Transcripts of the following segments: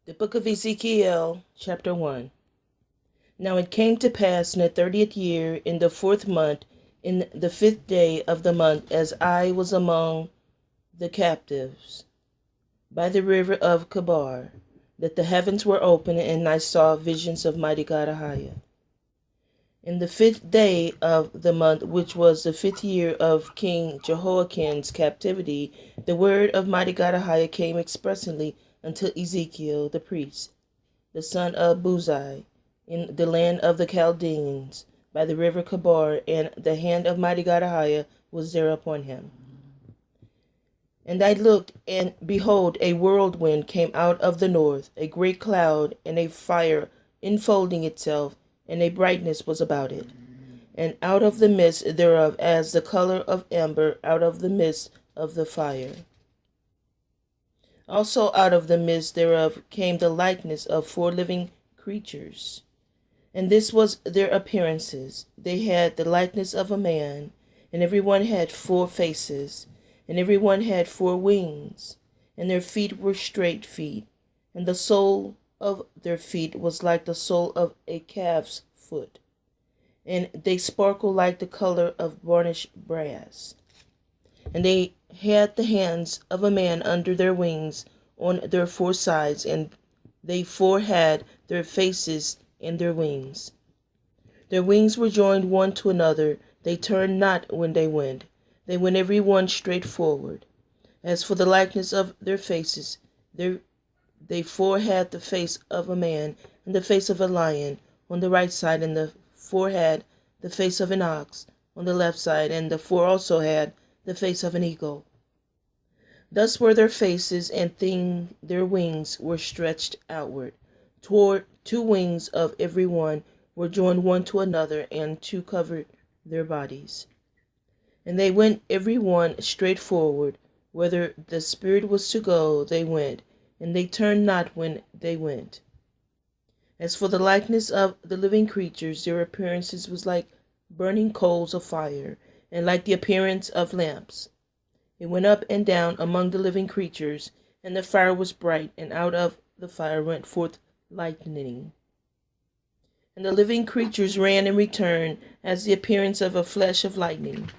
The book of Ezekiel, chapter 1. Now it came to pass in the 30th year, in the 4th month, in the 5th day of the month, as I was among the captives by the river of Chebar, that the heavens were open, and I saw visions of Mighty God AHAYAH. In the 5th day of the month, which was the 5th year of King Jehoiakim's captivity, the word of Mighty God AHAYAH came expressly unto Ezekiel the priest, the son of Buzi, in the land of the Chaldeans, by the river Chebar, and the hand of Mighty God AHAYAH was there upon him. And I looked, and behold, a whirlwind came out of the north, a great cloud, and a fire enfolding itself, and a brightness was about it. And out of the midst thereof, as the color of amber, out of the midst of the fire. Also out of the midst thereof came the likeness of 4 living creatures. And this was their appearances. They had the likeness of a man, and every one had 4 faces, and every one had 4 wings, and their feet were straight feet, and the sole of their feet was like the sole of a calf's foot, and they sparkled like the color of burnished brass. And they had the hands of a man under their wings on their 4 sides, and they 4 had their faces in their wings. Their wings were joined one to another. They turned not when they went. They went every one straight forward. As for the likeness of their faces, they 4 had the face of a man, and the face of a lion on the right side, and the 4 had the face of an ox on the left side, and the 4 also had the face of an eagle. Thus were their faces, and their wings were stretched outward. Toward 2 wings of every one were joined one to another, and 2 covered their bodies. And they went every one straight forward. Whither the spirit was to go, they went, and they turned not when they went. As for the likeness of the living creatures, their appearances was like burning coals of fire, and like the appearance of lamps. It went up and down among the living creatures, and the fire was bright, and out of the fire went forth lightning. And the living creatures ran and returned, as the appearance of a flash of lightning.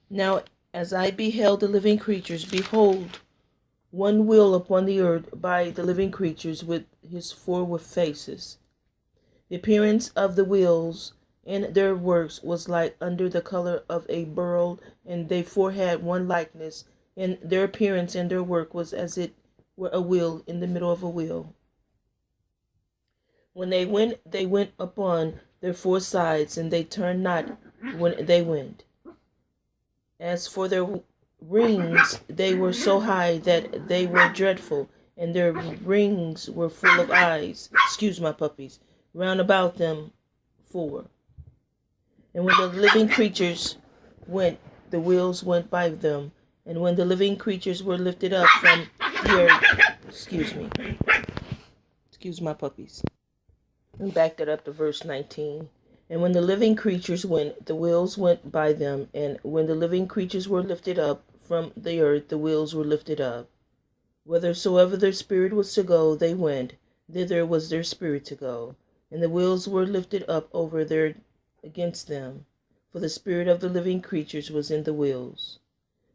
Now as I beheld the living creatures, behold, one wheel upon the earth by the living creatures with his 4 faces. The appearance of the wheels and their works was like under the color of a beryl, and they 4 had one likeness, and their appearance and their work was as it were a wheel in the middle of a wheel. When they went upon their 4 sides, and they turned not when they went. As for their rings, they were so high that they were dreadful, and their rings were full of eyes, excuse my puppies, round about them 4. And when the living creatures went, the wheels went by them, and when the living creatures were lifted up from the earth, excuse my puppies, and back that up to verse 19. And when the living creatures went, the wheels went by them, and when the living creatures were lifted up from the earth, the wheels were lifted up. Whithersoever their spirit was to go, they went, thither was their spirit to go. And the wheels were lifted up over there against them, for the spirit of the living creatures was in the wheels.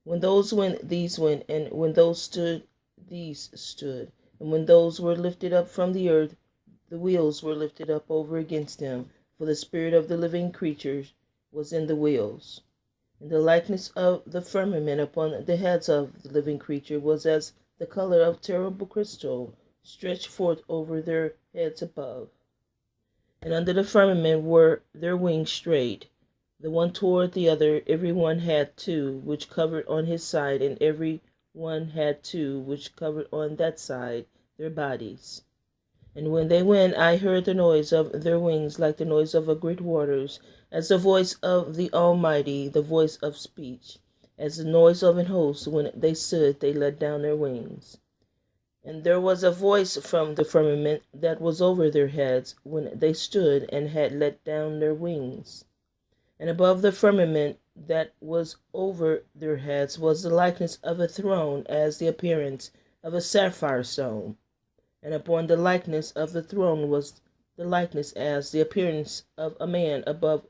When those went, these went, and when those stood, these stood. And when those were lifted up from the earth, the wheels were lifted up over against them, for the spirit of the living creatures was in the wheels. And the likeness of the firmament upon the heads of the living creature was as the color of terrible crystal, stretched forth over their heads above. And under the firmament were their wings straight, the one toward the other. Every one had 2, which covered on his side, and every one had 2, which covered on that side their bodies. And when they went, I heard the noise of their wings like the noise of a great waters, as the voice of the Almighty, the voice of speech, as the noise of an host. When they stood, they let down their wings. And there was a voice from the firmament that was over their heads, when they stood and had let down their wings. And above the firmament that was over their heads was the likeness of a throne, as the appearance of a sapphire stone. And upon the likeness of the throne was the likeness as the appearance of a man above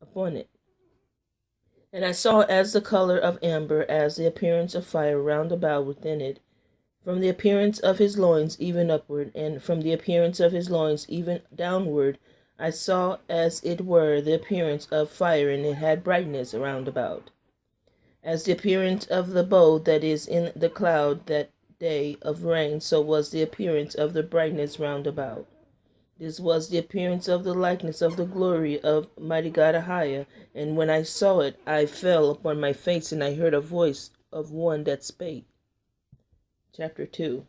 upon it. And I saw as the color of amber, as the appearance of fire round about within it, from the appearance of his loins even upward, and from the appearance of his loins even downward. I saw as it were the appearance of fire, and it had brightness round about. As the appearance of the bow that is in the cloud that day of rain, so was the appearance of the brightness round about. This was the appearance of the likeness of the glory of Mighty God AHAYAH. And when I saw it, I fell upon my face, and I heard a voice of one that spake. Chapter 2.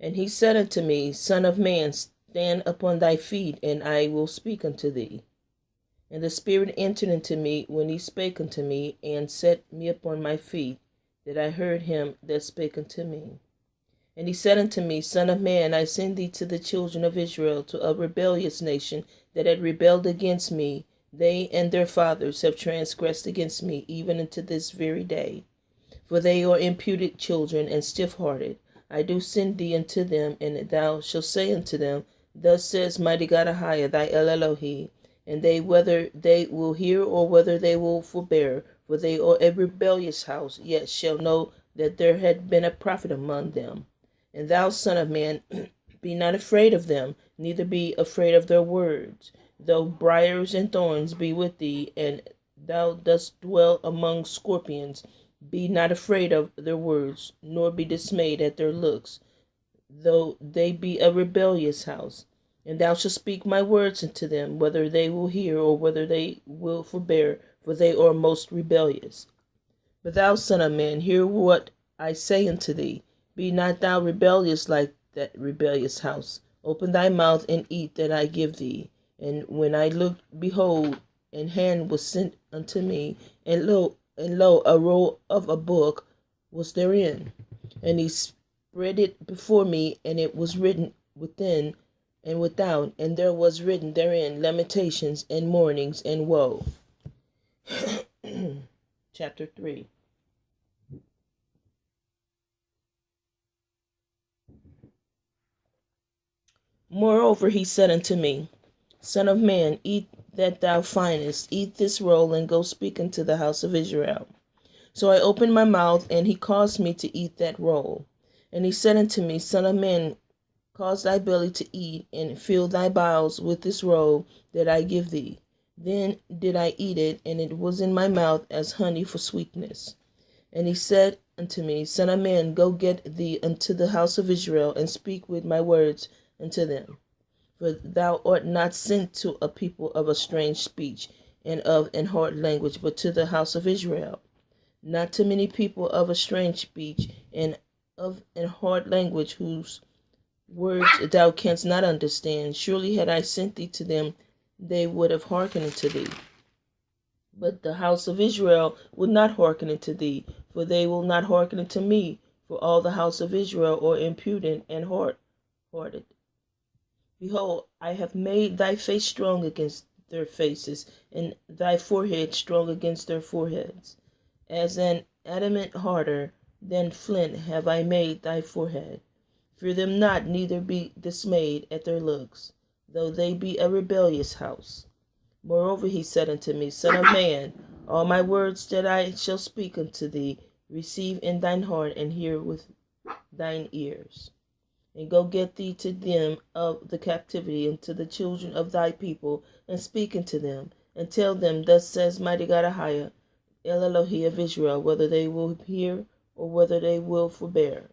And he said unto me, Son of man, stand upon thy feet, and I will speak unto thee. And the Spirit entered into me when he spake unto me, and set me upon my feet, that I heard him that spake unto me. And he said unto me, Son of man, I send thee to the children of Israel, to a rebellious nation that had rebelled against me. They and their fathers have transgressed against me, even unto this very day. For they are imputed children and stiff-hearted. I do send thee unto them, and thou shalt say unto them, Thus says Mighty God AHAYAH, thy El Elohi. And they, whether they will hear or whether they will forbear, for they are a rebellious house, yet shall know that there had been a prophet among them. And thou, son of man, be not afraid of them, neither be afraid of their words. Though briars and thorns be with thee, and thou dost dwell among scorpions, be not afraid of their words, nor be dismayed at their looks, though they be a rebellious house. And thou shalt speak my words unto them, whether they will hear or whether they will forbear, for they are most rebellious. But thou, son of man, hear what I say unto thee. Be not thou rebellious like that rebellious house. Open thy mouth and eat that I give thee. And when I looked, behold, an hand was sent unto me, and lo, a roll of a book was therein. And he spread it before me, and it was written within and without, and there was written therein lamentations and mournings and woe. Chapter 3. Moreover he said unto me, Son of man, eat that thou findest, eat this roll, and go speak unto the house of Israel. So I opened my mouth, and he caused me to eat that roll. And he said unto me, Son of man, cause thy belly to eat, and fill thy bowels with this roll that I give thee. Then did I eat it, and it was in my mouth as honey for sweetness. And he said unto me, Son of man, go get thee unto the house of Israel, and speak with my words unto them. For thou art not sent to a people of a strange speech and of an hard language, but to the house of Israel. Not to many people of a strange speech and of an hard language, whose words thou canst not understand. Surely had I sent thee to them, they would have hearkened unto thee. But the house of Israel will not hearken unto thee, for they will not hearken unto me, for all the house of Israel are impudent and hard-hearted. Behold, I have made thy face strong against their faces, and thy forehead strong against their foreheads. As an adamant harder than flint have I made thy forehead. Fear them not, neither be dismayed at their looks, though they be a rebellious house. Moreover he said unto me, Son of man, all my words that I shall speak unto thee, receive in thine heart, and hear with thine ears. And go get thee to them of the captivity, and to the children of thy people, and speak unto them, and tell them, Thus says Mighty God AHAYAH, El Elohi of Israel, whether they will hear or whether they will forbear.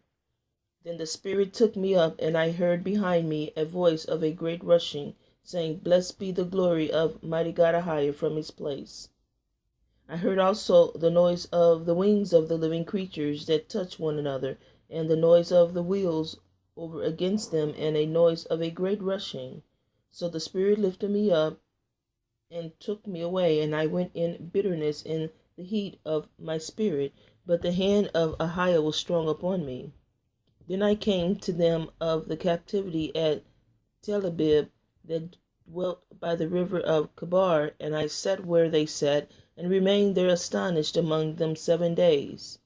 Then the Spirit took me up, and I heard behind me a voice of a great rushing, saying, Blessed be the glory of Mighty God AHAYAH from his place. I heard also the noise of the wings of the living creatures that touch one another, and the noise of the wheels over against them, and a noise of a great rushing. So the Spirit lifted me up and took me away, and I went in bitterness in the heat of my spirit, but the hand of AHAYAH was strong upon me. Then I came to them of the captivity at Tel Abib, that dwelt by the river of Chebar, and I sat where they sat, and remained there astonished among them 7 days.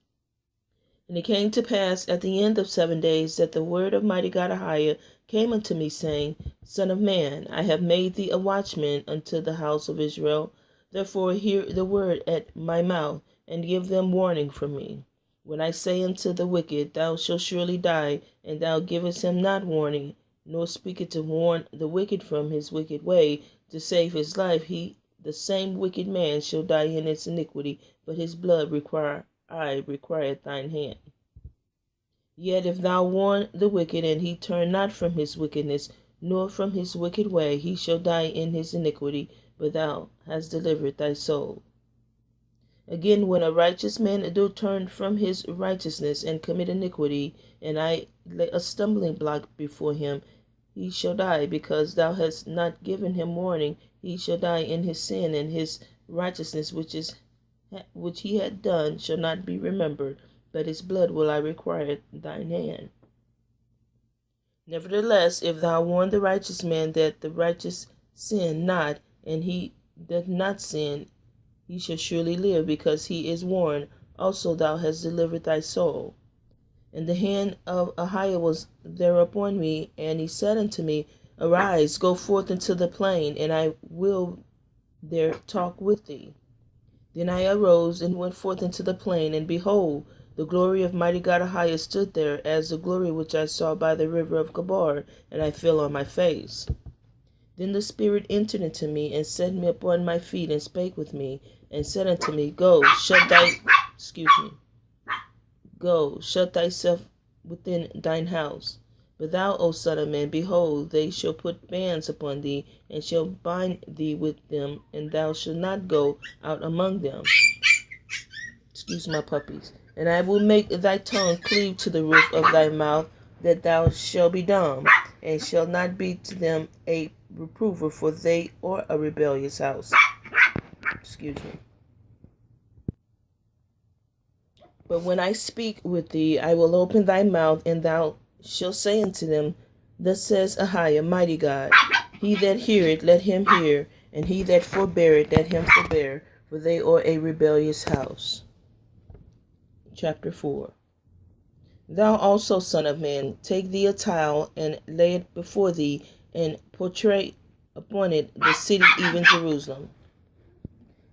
And it came to pass at the end of 7 days that the word of Mighty God AHAYAH came unto me, saying, Son of man, I have made thee a watchman unto the house of Israel. Therefore hear the word at my mouth, and give them warning from me. When I say unto the wicked, Thou shalt surely die, and thou givest him not warning, nor speakest to warn the wicked from his wicked way, to save his life, the same wicked man shall die in his iniquity, but his blood requireth thine hand. Yet if thou warn the wicked, and he turn not from his wickedness, nor from his wicked way, he shall die in his iniquity, but thou hast delivered thy soul. Again, when a righteous man do turn from his righteousness, and commit iniquity, and I lay a stumbling block before him, he shall die, because thou hast not given him warning. He shall die in his sin, and his righteousness which he had done shall not be remembered, but his blood will I require at thine hand. Nevertheless, if thou warn the righteous man that the righteous sin not, and he doth not sin, he shall surely live, because he is warned. Also thou hast delivered thy soul. And the hand of AHAYAH was there upon me, and he said unto me, Arise, go forth into the plain, and I will there talk with thee. Then I arose and went forth into the plain, and behold, the glory of Mighty God AHAYAH stood there, as the glory which I saw by the river of Kabar, and I fell on my face. Then the Spirit entered into me, and set me upon my feet, and spake with me, and said unto me, Go, shut thyself within thine house. But thou, O son of man, behold, they shall put bands upon thee, and shall bind thee with them, and thou shalt not go out among them. Excuse my puppies. And I will make thy tongue cleave to the roof of thy mouth, that thou shalt be dumb, and shalt not be to them a reprover, for they are a rebellious house. Excuse me. But when I speak with thee, I will open thy mouth, and thou shalt say unto them, Thus says AHAYAH, Mighty God, He that heareth, let him hear, and he that forbeareth, let him forbear, for they are a rebellious house. Chapter 4. Thou also, son of man, take thee a tile, and lay it before thee, and portray upon it the city, even Jerusalem.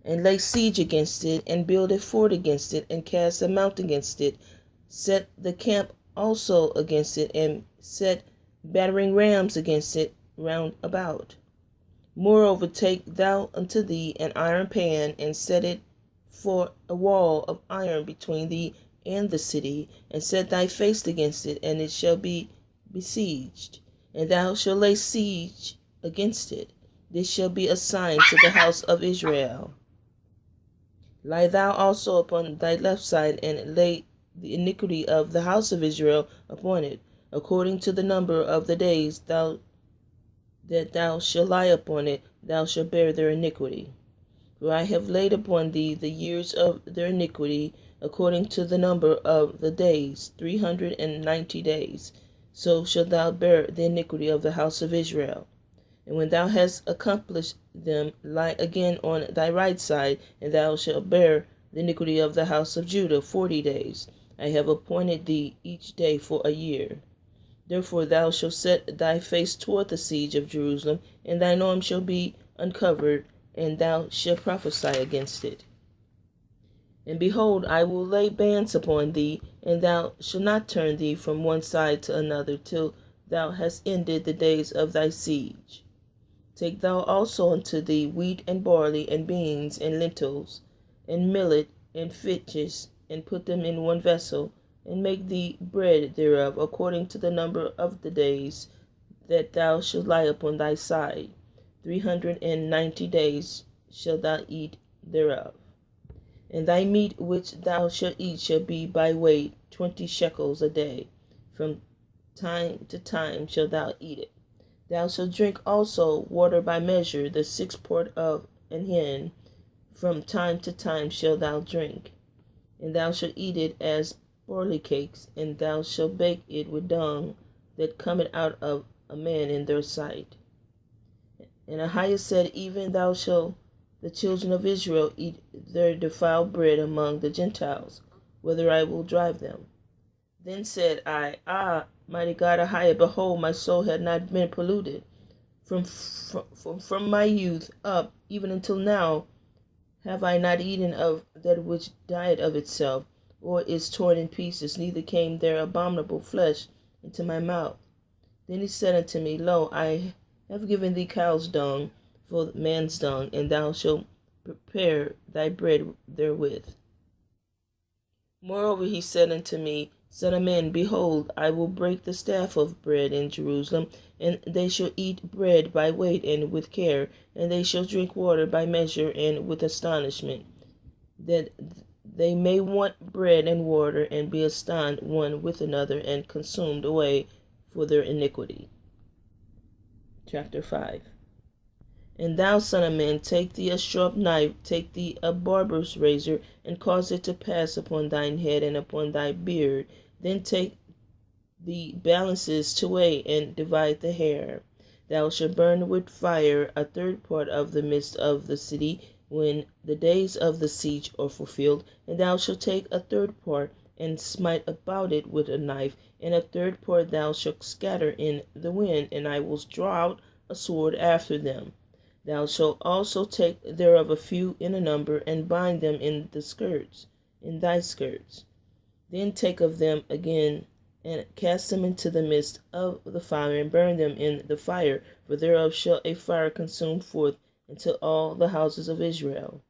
And lay siege against it, and build a fort against it, and cast a mount against it. Set the camp also against it, and set battering rams against it round about. Moreover, take thou unto thee an iron pan, and set it for a wall of iron between thee and the city, and set thy face against it, and it shall be besieged, and thou shalt lay siege against it. This shall be a sign to the house of Israel. Lie thou also upon thy left side, and lay the iniquity of the house of Israel upon it, according to the number of the days that thou shalt lie upon it, thou shalt bear their iniquity. For I have laid upon thee the years of their iniquity, according to the number of the days, 390 days. So shalt thou bear the iniquity of the house of Israel. And when thou hast accomplished them, lie again on thy right side, and thou shalt bear the iniquity of the house of Judah 40 days. I have appointed thee each day for a year. Therefore thou shalt set thy face toward the siege of Jerusalem, and thine arm shall be uncovered, and thou shalt prophesy against it. And behold, I will lay bands upon thee, and thou shalt not turn thee from one side to another, till thou hast ended the days of thy siege. Take thou also unto thee wheat and barley and beans and lentils and millet and fitches, and put them in one vessel, and make thee bread thereof, according to the number of the days that thou shalt lie upon thy side. 390 days shalt thou eat thereof. And thy meat which thou shalt eat shall be by weight 20 shekels a day. From time to time shalt thou eat it. Thou shalt drink also water by measure, the 6th part of an hin. From time to time shalt thou drink. And thou shalt eat it as barley cakes, and thou shalt bake it with dung that cometh out of a man in their sight. And AHAYAH said, Even thou shalt the children of Israel eat their defiled bread among the Gentiles, whither I will drive them. Then said I, Mighty God AHAYAH, behold, my soul had not been polluted. From my youth up, even until now, have I not eaten of that which died of itself, or is torn in pieces, neither came there abominable flesh into my mouth. Then he said unto me, Lo, I have given thee cow's dung for man's dung, and thou shalt prepare thy bread therewith. Moreover he said unto me, Son of man, behold, I will break the staff of bread in Jerusalem, and they shall eat bread by weight and with care, and they shall drink water by measure and with astonishment, that they may want bread and water, and be astonished one with another, and consumed away for their iniquity. Chapter 5. And thou, son of man, take thee a sharp knife, take thee a barber's razor, and cause it to pass upon thine head and upon thy beard. Then take the balances to weigh, and divide the hair. Thou shalt burn with fire a third part of the midst of the city, when the days of the siege are fulfilled. And thou shalt take a third part, and smite about it with a knife, and a third part thou shalt scatter in the wind, and I will draw out a sword after them. Thou shalt also take thereof a few in a number, and bind them in thy skirts. Then take of them again, and cast them into the midst of the fire, and burn them in the fire, for thereof shall a fire consume forth into all the houses of Israel.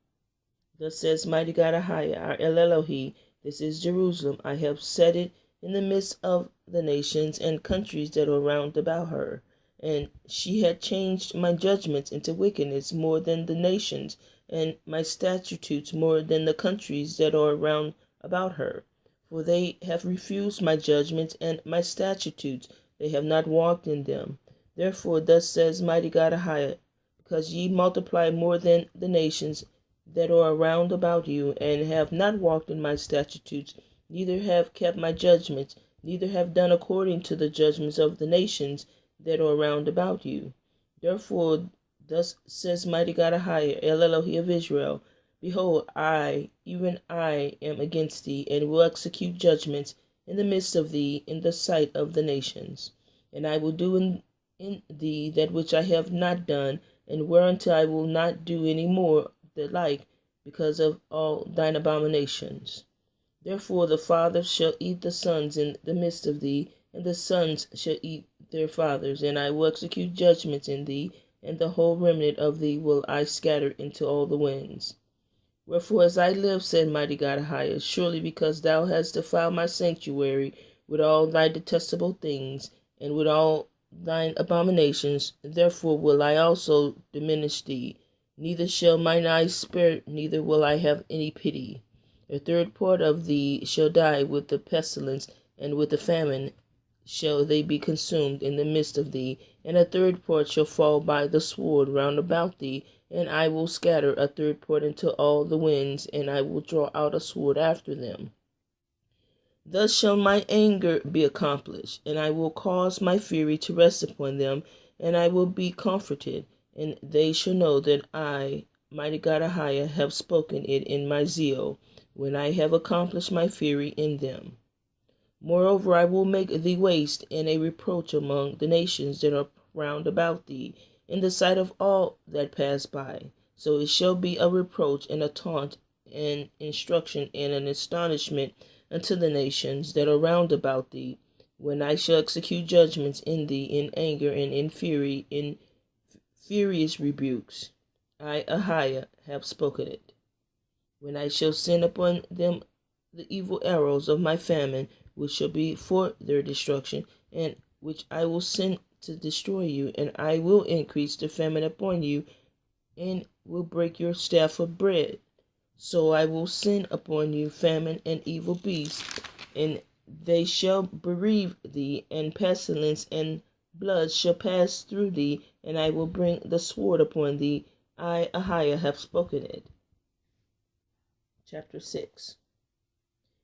Thus says Mighty God AHAYAH, our Elohim, this is Jerusalem. I have set it in the midst of the nations and countries that are round about her. And she had changed my judgments into wickedness more than the nations, and my statutes more than the countries that are round about her. For they have refused my judgments and my statutes, they have not walked in them. Therefore thus says Mighty God AHAYAH, because ye multiply more than the nations that are round about you, and have not walked in my statutes, neither have kept my judgments, neither have done according to the judgments of the nations that are round about you. Therefore, thus says Mighty God AHAYAH, El Elohim of Israel, behold, I, even I, am against thee, and will execute judgments in the midst of thee, in the sight of the nations. And I will do in thee that which I have not done, and whereunto I will not do any more the like, because of all thine abominations. Therefore the fathers shall eat the sons in the midst of thee, and the sons shall eat their fathers, and I will execute judgments in thee, and the whole remnant of thee will I scatter into all the winds. Wherefore, as I live, said Mighty God AHAYAH, surely because thou hast defiled my sanctuary with all thy detestable things, and with all thine abominations, therefore will I also diminish thee. Neither shall mine eyes spare, neither will I have any pity. A third part of thee shall die with the pestilence, and with the famine shall they be consumed in the midst of thee, and a third part shall fall by the sword round about thee, and I will scatter a third part into all the winds, and I will draw out a sword after them. Thus shall my anger be accomplished, and I will cause my fury to rest upon them, and I will be comforted, and they shall know that I, Mighty God AHAYAH, have spoken it in my zeal, when I have accomplished my fury in them. Moreover, I will make thee waste and a reproach among the nations that are round about thee, in the sight of all that pass by. So it shall be a reproach and a taunt, and instruction and an astonishment unto the nations that are round about thee, when I shall execute judgments in thee in anger and in fury, in furious rebukes. I, AHAYAH, have spoken it. When I shall send upon them the evil arrows of my famine, which shall be for their destruction, and which I will send to destroy you, and I will increase the famine upon you, and will break your staff of bread. So I will send upon you famine and evil beasts, and they shall bereave thee, and pestilence and blood shall pass through thee, and I will bring the sword upon thee. I, AHAYAH, have spoken it. Chapter 6.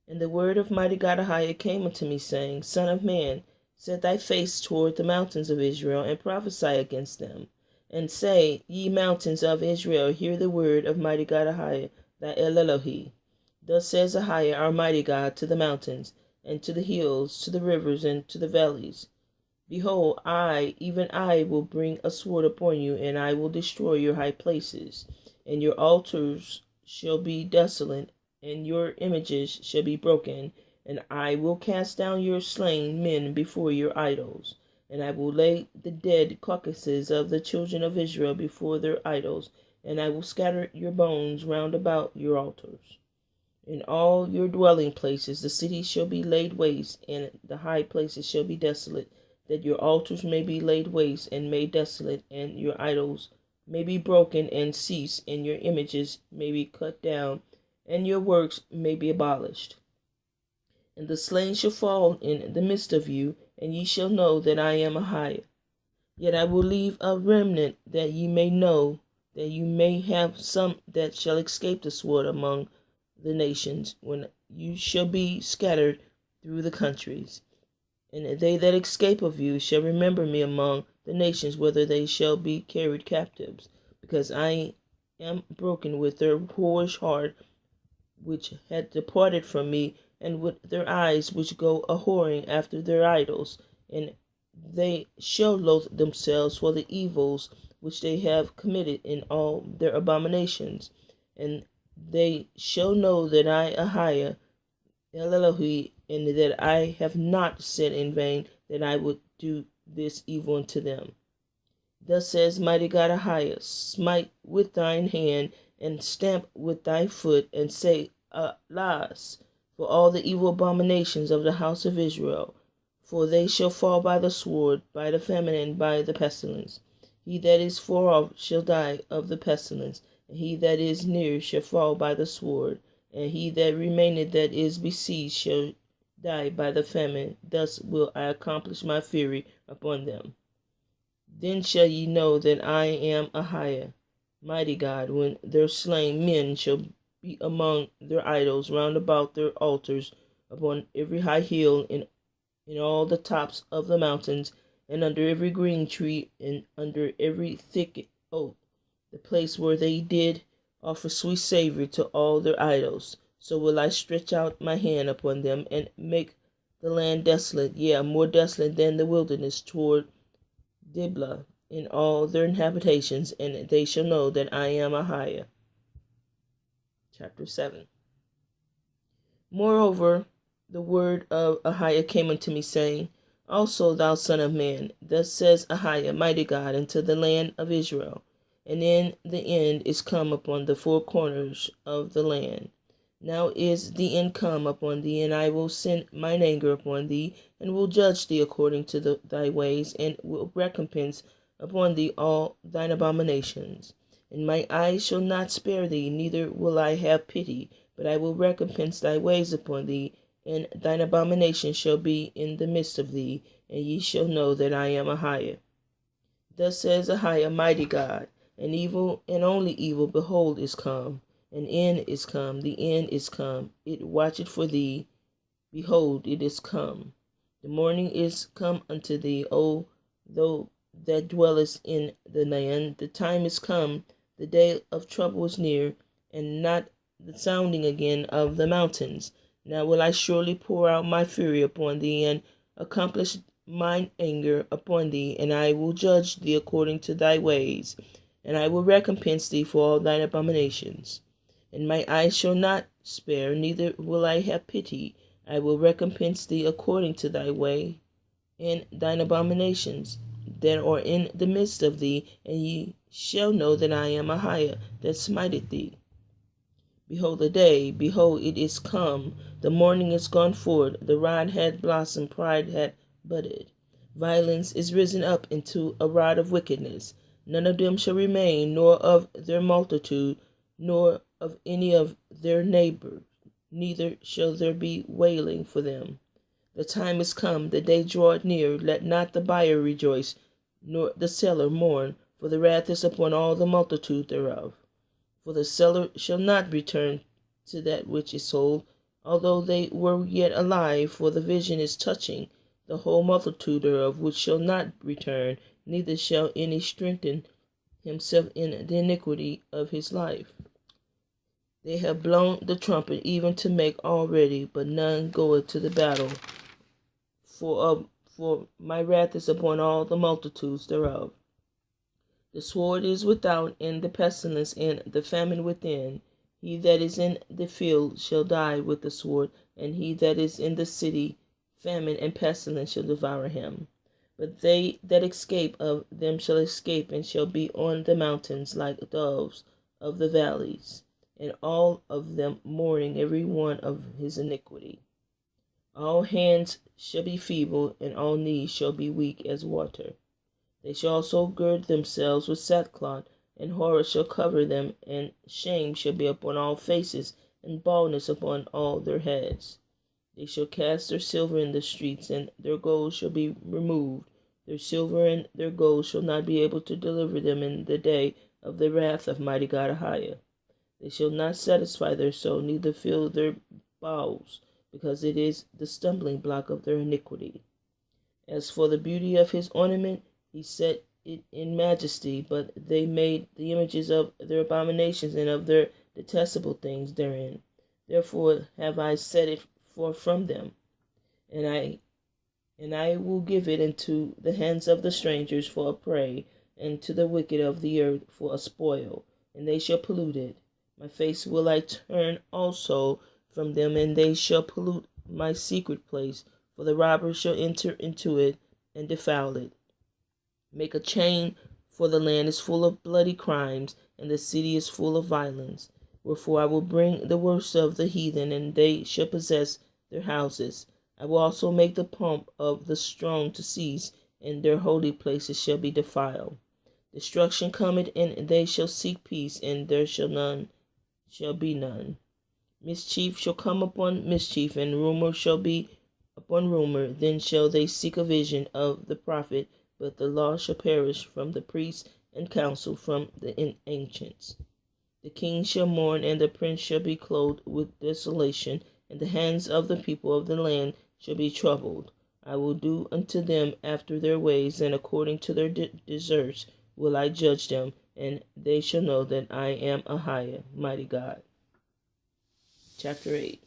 And the word of Mighty God AHAYAH came unto me, saying, Son of man, set thy face toward the mountains of Israel, and prophesy against them. And say, Ye mountains of Israel, hear the word of Mighty God AHAYAH, thy El Elohim. Thus says AHAYAH, our mighty God, to the mountains, and to the hills, to the rivers, and to the valleys. Behold, I, even I, will bring a sword upon you, and I will destroy your high places, and your altars shall be desolate, and your images shall be broken, and I will cast down your slain men before your idols, and I will lay the dead carcasses of the children of Israel before their idols, and I will scatter your bones round about your altars. In all your dwelling places the cities shall be laid waste, and the high places shall be desolate, that your altars may be laid waste and made desolate, and your idols may be broken and cease, and your images may be cut down, and your works may be abolished. And the slain shall fall in the midst of you, and ye shall know that I am AHAYAH. Yet I will leave a remnant, that ye may know, that you may have some that shall escape the sword among the nations, when you shall be scattered through the countries. And they that escape of you shall remember me among the nations, whither they shall be carried captives, because I am broken with their whorish heart, which had departed from me, and with their eyes which go a whoring after their idols, and they shall loathe themselves for the evils which they have committed in all their abominations. And they shall know that I, AHAYAH, Elohim, and that I have not said in vain that I would do this evil unto them. Thus says Mighty God AHAYAH, smite with thine hand, and stamp with thy foot, and say, Alas, for all the evil abominations of the house of Israel, for they shall fall by the sword, by the famine, and by the pestilence. He that is far off shall die of the pestilence, and he that is near shall fall by the sword, and he that remaineth that is besieged shall die by the famine. Thus will I accomplish my fury upon them. Then shall ye know that I am AHAYAH, mighty God, when their slain men shall be among their idols round about their altars, upon every high hill, and in all the tops of the mountains, and under every green tree, and under every thick oak, the place where they did offer sweet savour to all their idols. So will I stretch out my hand upon them, and make the land desolate, yea, more desolate than the wilderness toward Diblah, in all their habitations, and they shall know that I am AHAYAH. Chapter 7. Moreover, the word of AHAYAH came unto me, saying, Also, thou son of man, thus says AHAYAH, mighty God, unto the land of Israel, and in the end is come upon the four corners of the land. Now is the end come upon thee, and I will send mine anger upon thee, and will judge thee according to thy ways, and will recompense upon thee all thine abominations. And my eyes shall not spare thee, neither will I have pity, but I will recompense thy ways upon thee, and thine abominations shall be in the midst of thee, and ye shall know that I am AHAYAH. Thus says AHAYAH, mighty God, and evil, and only evil, behold, is come. An end is come, the end is come. It watcheth for thee. Behold, it is come. The morning is come unto thee, O thou that dwellest in the land. The time is come, the day of trouble is near, and not the sounding again of the mountains. Now will I surely pour out my fury upon thee, and accomplish mine anger upon thee, and I will judge thee according to thy ways, and I will recompense thee for all thine abominations. And my eyes shall not spare, neither will I have pity. I will recompense thee according to thy way and thine abominations that are in the midst of thee, and ye shall know that I am AHAYAH that smiteth thee. Behold the day, behold it is come, the morning is gone forth, the rod hath blossomed, pride hath budded. Violence is risen up into a rod of wickedness. None of them shall remain, nor of their multitude, nor of any of their neighbors, neither shall there be wailing for them. The time is come, the day draweth near. Let not the buyer rejoice, nor the seller mourn, for the wrath is upon all the multitude thereof. For the seller shall not return to that which is sold, although they were yet alive, for the vision is touching the whole multitude thereof, which shall not return, neither shall any strengthen himself in the iniquity of his life. They have blown the trumpet even to make all ready, but none goeth to the battle. For my wrath is upon all the multitudes thereof. The sword is without, and the pestilence, and the famine within. He that is in the field shall die with the sword, and he that is in the city, famine and pestilence shall devour him. But they that escape of them shall escape, and shall be on the mountains like doves of the valleys, and all of them mourning every one of his iniquity. All hands shall be feeble, and all knees shall be weak as water. They shall also gird themselves with sackcloth, and horror shall cover them, and shame shall be upon all faces, and baldness upon all their heads. They shall cast their silver in the streets, and their gold shall be removed. Their silver and their gold shall not be able to deliver them in the day of the wrath of Mighty God AHAYAH. They shall not satisfy their soul, neither fill their bowels, because it is the stumbling block of their iniquity. As for the beauty of his ornament, he set it in majesty, but they made the images of their abominations and of their detestable things therein. Therefore have I set it forth from them, and I will give it into the hands of the strangers for a prey, and to the wicked of the earth for a spoil, and they shall pollute it. My face will I turn also from them, and they shall pollute my secret place, for the robbers shall enter into it and defile it. Make a chain, for the land is full of bloody crimes, and the city is full of violence. Wherefore I will bring the worst of the heathen, and they shall possess their houses. I will also make the pomp of the strong to cease, and their holy places shall be defiled. Destruction cometh, and they shall seek peace, and there shall be none. Mischief shall come upon mischief, and rumor shall be upon rumor. Then shall they seek a vision of the prophet, but the law shall perish from the priests, and counsel from the ancients. The king shall mourn, and the prince shall be clothed with desolation, and the hands of the people of the land shall be troubled. I will do unto them after their ways, and according to their deserts will I judge them, and they shall know that I am AHAYAH, mighty God. Chapter 8.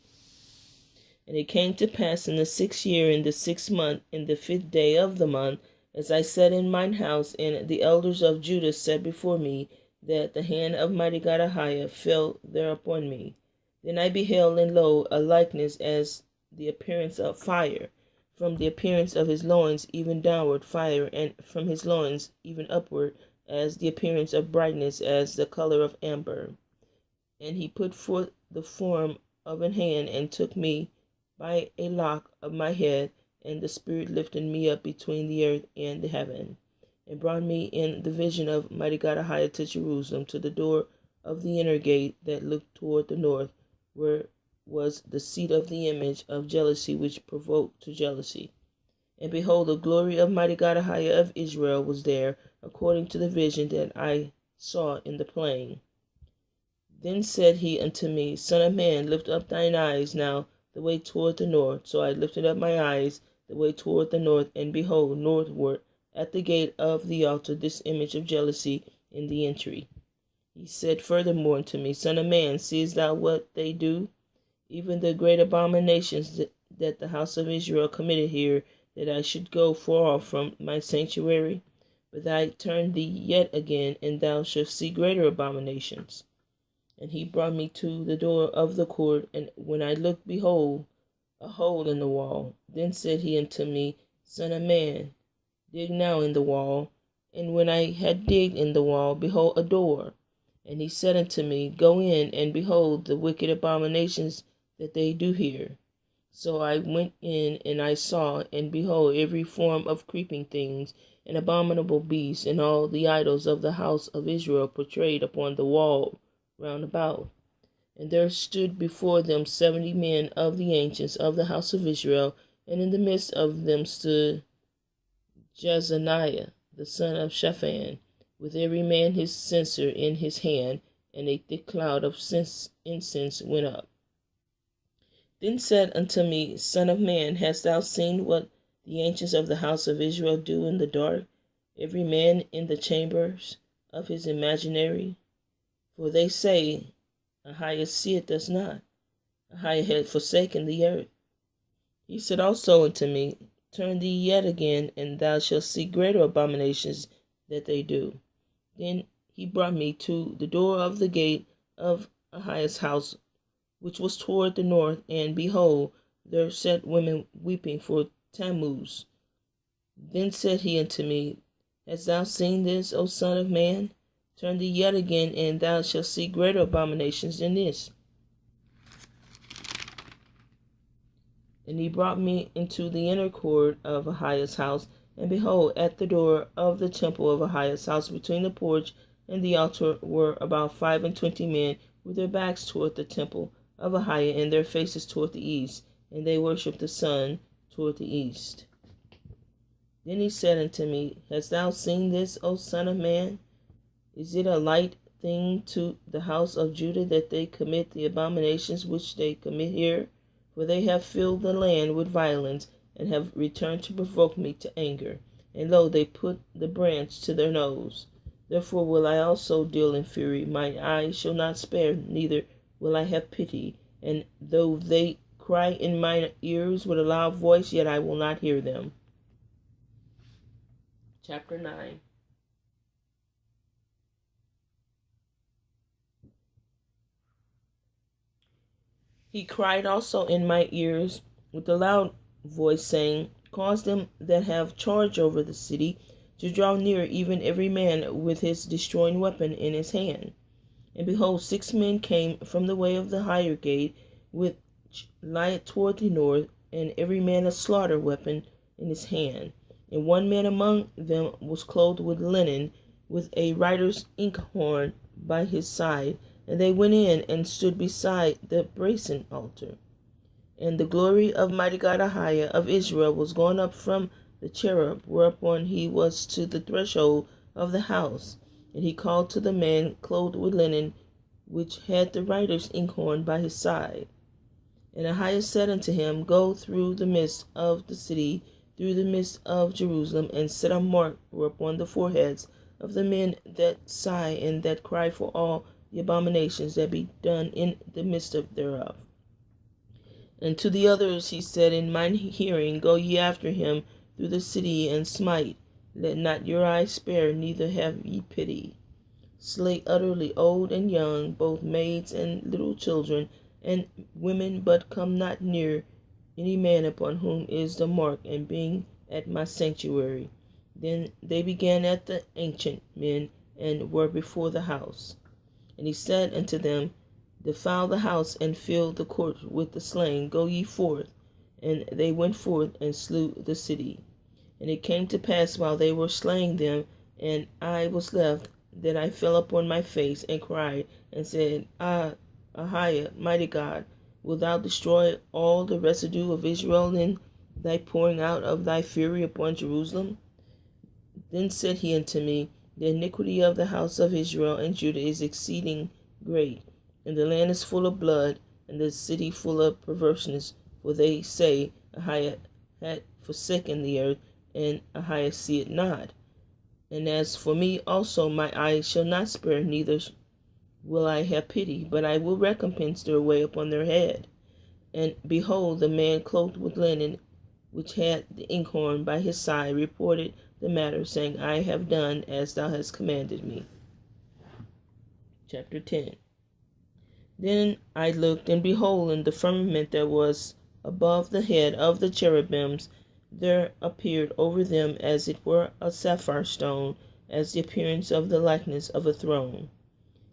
And it came to pass in the 6th year, in the 6th month, in the 5th day of the month, as I sat in mine house, and the elders of Judah sat before me, that the hand of Mighty God AHAYAH fell there upon me. Then I beheld, and lo, a likeness as the appearance of fire, from the appearance of his loins even downward fire, and from his loins even upward, as the appearance of brightness, as the color of amber. And he put forth the form of an hand, and took me by a lock of my head, and the Spirit lifted me up between the earth and the heaven, and brought me in the vision of Mighty God AHAYAH to Jerusalem, to the door of the inner gate that looked toward the north, where was the seat of the image of jealousy which provoked to jealousy. And behold, the glory of Mighty God AHAYAH of Israel was there, according to the vision that I saw in the plain. Then said he unto me, Son of man, lift up thine eyes now the way toward the north. So I lifted up my eyes the way toward the north, and behold, northward at the gate of the altar this image of jealousy in the entry. He said furthermore unto me, Son of man, seest thou what they do? Even the great abominations that the house of Israel committed here, that I should go far off from my sanctuary? But I turn thee yet again, and thou shalt see greater abominations. And he brought me to the door of the court, and when I looked, behold, a hole in the wall. Then said he unto me, Son of man, dig now in the wall. And when I had digged in the wall, behold, a door. And he said unto me, Go in, and behold the wicked abominations that they do here. So I went in, and I saw, and behold, every form of creeping things, and abominable beasts, and all the idols of the house of Israel portrayed upon the wall round about. And there stood before them 70 men of the ancients of the house of Israel, and in the midst of them stood Jezaniah, the son of Shaphan, with every man his censer in his hand, and a thick cloud of incense went up. Then said unto me, Son of man, hast thou seen what the ancients of the house of Israel do in the dark, every man in the chambers of his imaginary? For they say, AHAYAH seeth us not. AHAYAH had forsaken the earth. He said also unto me, Turn thee yet again, and thou shalt see greater abominations that they do. Then he brought me to the door of the gate of AHAYAH's house, which was toward the north, and behold, there sat women weeping for Tammuz. Then said he unto me, Hast thou seen this, O son of man? Turn thee yet again, and thou shalt see greater abominations than this. And he brought me into the inner court of AHAYAH's house, and behold, at the door of the temple of AHAYAH's house, between the porch and the altar, were about 25 men, with their backs toward the temple of AHAYAH, and their faces toward the east, and they worshipped the sun toward the east. Then he said unto me, Hast thou seen this, O son of man? Is it a light thing to the house of Judah that they commit the abominations which they commit here? For they have filled the land with violence, and have returned to provoke me to anger. And lo, they put the branch to their nose. Therefore will I also deal in fury. My eye shall not spare, neither will I have pity. And though they cry in mine ears with a loud voice, yet I will not hear them. Chapter 9. He cried also in my ears with a loud voice, saying, Cause them that have charge over the city to draw near, even every man with his destroying weapon in his hand. And behold, 6 men came from the way of the higher gate, which lieth toward the north, and every man a slaughter weapon in his hand. And one man among them was clothed with linen, with a writer's inkhorn by his side. And they went in and stood beside the brazen altar. And the glory of Mighty God AHAYAH of Israel was gone up from the cherub, whereupon he was to the threshold of the house. And he called to the man clothed with linen, which had the writer's inkhorn by his side. And AHAYAH said unto him, Go through the midst of the city, through the midst of Jerusalem, and set a mark upon the foreheads of the men that sigh and that cry for all the abominations that be done in the midst of thereof. And to the others he said in mine hearing, Go ye after him through the city, and smite. Let not your eyes spare, neither have ye pity. Slay utterly old and young, both maids and little children, and women, but come not near any man upon whom is the mark, and being at my sanctuary. Then they began at the ancient men, and were before the house. And he said unto them, Defile the house, and fill the court with the slain. Go ye forth. And they went forth, and slew the city. And it came to pass, while they were slaying them, and I was left, that I fell upon my face, and cried, and said, AHAYAH, mighty God, wilt thou destroy all the residue of Israel in thy pouring out of thy fury upon Jerusalem? Then said he unto me, The iniquity of the house of Israel and Judah is exceeding great, and the land is full of blood, and the city full of perverseness. For they say, AHAYAH hath forsaken the earth, and AHAYAH see it not. And as for me also, my eyes shall not spare, neither will I have pity, but I will recompense their way upon their head. And behold, the man clothed with linen, which had the inkhorn by his side, reported the matter, saying, I have done as thou hast commanded me. Chapter 10. Then I looked, and behold, in the firmament that was above the head of the cherubims, there appeared over them as it were a sapphire stone, as the appearance of the likeness of a throne.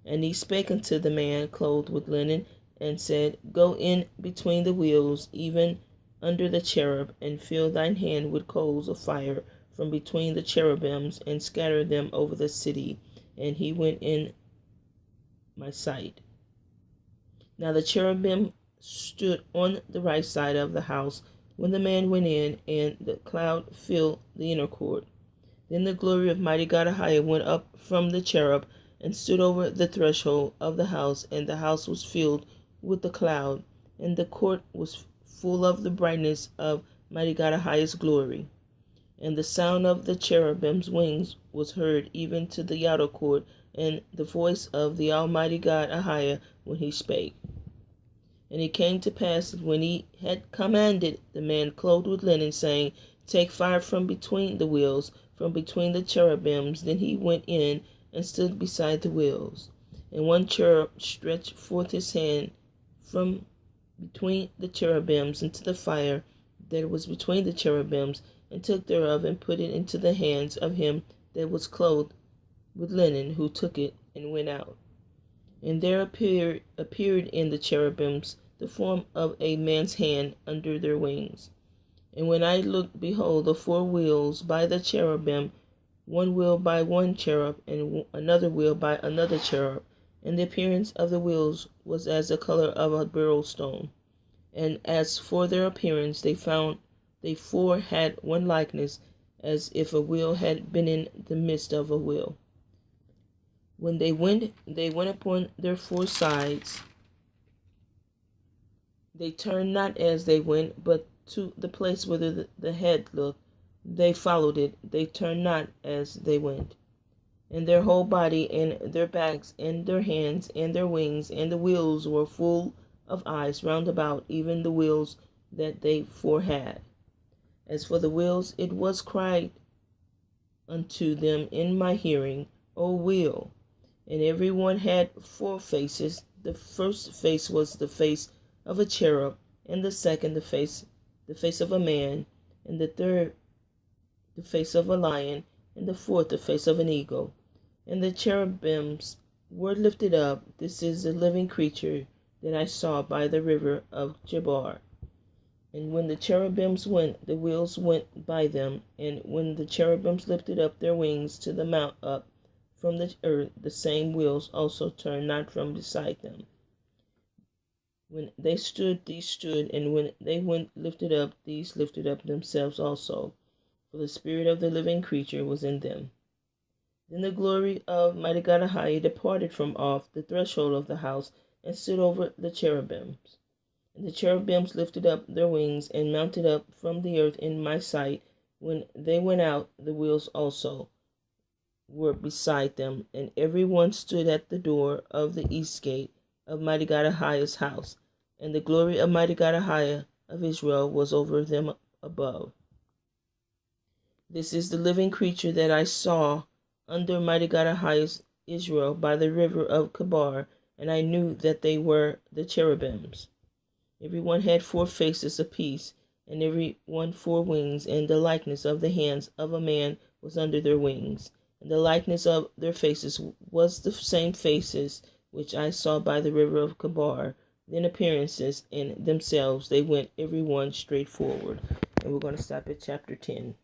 And he spake unto the man clothed with linen, and said, Go in between the wheels, even under the cherub, and fill thine hand with coals of fire from between the cherubims, and scatter them over the city. And he went in my sight. Now the cherubim stood on the right side of the house when the man went in, and the cloud filled the inner court. Then the glory of Mighty God AHAYAH went up from the cherub, and stood over the threshold of the house, and the house was filled with the cloud, and the court was full of the brightness of Mighty God AHAYAH's glory. And the sound of the cherubim's wings was heard even to the outer court, and the voice of the Almighty God AHAYAH when he spake. And it came to pass that when he had commanded the man clothed with linen, saying, Take fire from between the wheels, from between the cherubims, then he went in and stood beside the wheels. And one cherub stretched forth his hand from between the cherubims into the fire that was between the cherubims, and took thereof, and put it into the hands of him that was clothed with linen, who took it and went out. And there appeared in the cherubims the form of a man's hand under their wings. And when I looked, behold, the four wheels by the cherubim, one wheel by one cherub, and another wheel by another cherub. And the appearance of the wheels was as the color of a beryl stone. And as for their appearance, they four had one likeness, as if a wheel had been in the midst of a wheel. When they went upon their four sides. They turned not as they went, but to the place whither the head looked. They followed it. They turned not as they went. And their whole body, and their backs, and their hands, and their wings, and the wheels were full of eyes round about, even the wheels that they four had. As for the wheels, it was cried unto them in my hearing, O wheel. And every one had four faces. The first face was the face of a cherub, and the second the face of a man, and the third the face of a lion, and the fourth the face of an eagle. And the cherubims were lifted up. This is the living creature that I saw by the river of Chebar. And when the cherubims went, the wheels went by them. And when the cherubims lifted up their wings to the mount up from the earth, the same wheels also turned not from beside them. When they stood, these stood, and when they went lifted up, these lifted up themselves also, for the spirit of the living creature was in them. Then the glory of Mighty God AHAYAH departed from off the threshold of the house, and stood over the cherubims. And the cherubims lifted up their wings, and mounted up from the earth in my sight. When they went out, the wheels also were beside them, and every one stood at the door of the east gate of Mighty God AHAYAH's house, and the glory of Mighty God AHAYAH of Israel was over them above. This is the living creature that I saw under Mighty God AHAYAH's Israel by the river of Chebar, and I knew that they were the cherubims. Every one had four faces apiece, and every one four wings, and the likeness of the hands of a man was under their wings. And the likeness of their faces was the same faces which I saw by the river of Chebar. Then appearances in themselves, they went every one straight forward. And we're going to stop at chapter 10.